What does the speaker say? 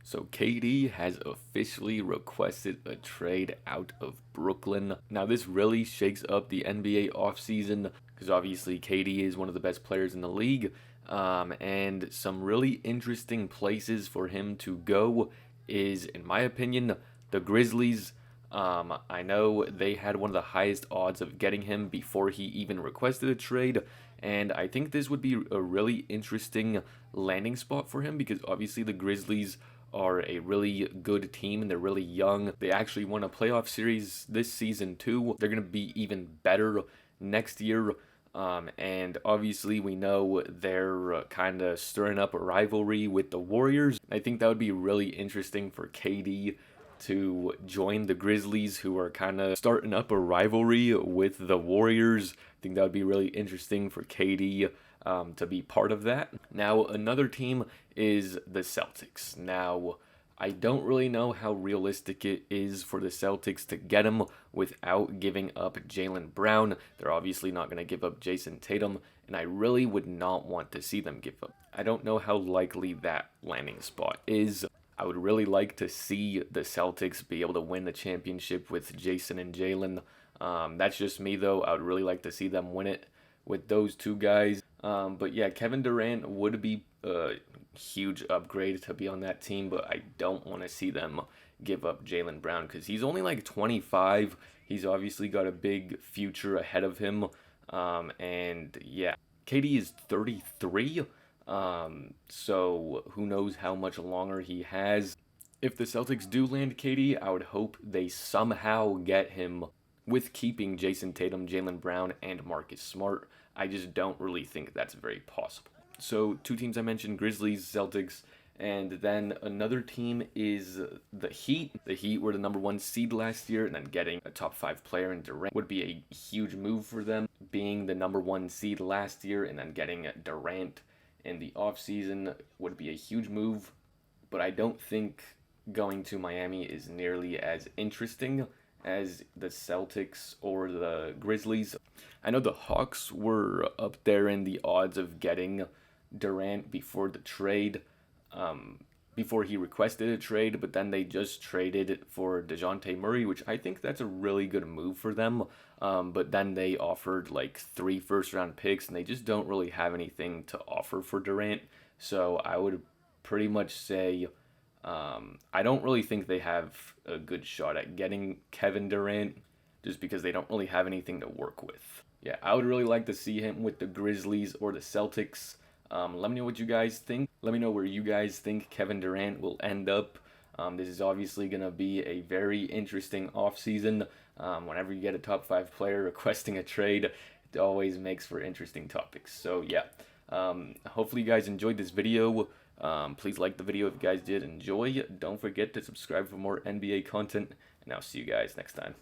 So KD has officially requested a trade out of Brooklyn. Now this really shakes up the NBA offseason because obviously KD is one of the best players in the league, and some really interesting places for him to go is, in my opinion, the Grizzlies. I know they had one of the highest odds of getting him before he even requested a trade, and I think this would be a really interesting landing spot for him because obviously the Grizzlies are a really good team and they're really young. They actually won a playoff series this season too. They're going to be even better next year. And obviously we know they're kind of stirring up a rivalry with the Warriors. I think that would be really interesting for KD to join the Grizzlies, who are kind of starting up a rivalry with the Warriors. I think that would be really interesting for KD to be part of that. Now, another team is the Celtics. Now, I don't really know how realistic it is for the Celtics to get him without giving up Jaylen Brown. They're obviously not going to give up Jason Tatum, and I really would not want to see them give up. I don't know how likely that landing spot is. I would really like to see the Celtics be able to win the championship with Jason and Jaylen. That's just me, though. I would really like to see them win it with those two guys. But yeah, Kevin Durant would be a huge upgrade to be on that team, but I don't want to see them give up Jaylen Brown because he's only like 25. He's obviously got a big future ahead of him. And yeah, KD is 33. So who knows how much longer he has. If the Celtics do land KD, I would hope they somehow get him with keeping Jason Tatum, Jaylen Brown, and Marcus Smart. I just don't really think that's very possible. So two teams I mentioned, Grizzlies, Celtics, and then another team is the Heat. The Heat were the number 1 seed last year, and then getting a top 5 player in Durant would be a huge move for them. Being the number 1 seed last year and then getting Durant in the offseason would be a huge move, but I don't think going to Miami is nearly as interesting as the Celtics or the Grizzlies. I know the Hawks were up there in the odds of getting Durant before the trade, before he requested a trade, but then they just traded for DeJounte Murray, which I think that's a really good move for them. But then they offered like 3 first-round picks, and they just don't really have anything to offer for Durant. So I would pretty much say I don't really think they have a good shot at getting Kevin Durant just because they don't really have anything to work with. Yeah, I would really like to see him with the Grizzlies or the Celtics. Let me know what you guys think. Let me know where you guys think Kevin Durant will end up. This is obviously going to be a very interesting offseason. Whenever you get a top 5 player requesting a trade, it always makes for interesting topics. So yeah, hopefully you guys enjoyed this video. Please like the video if you guys did enjoy. Don't forget to subscribe for more NBA content, and I'll see you guys next time.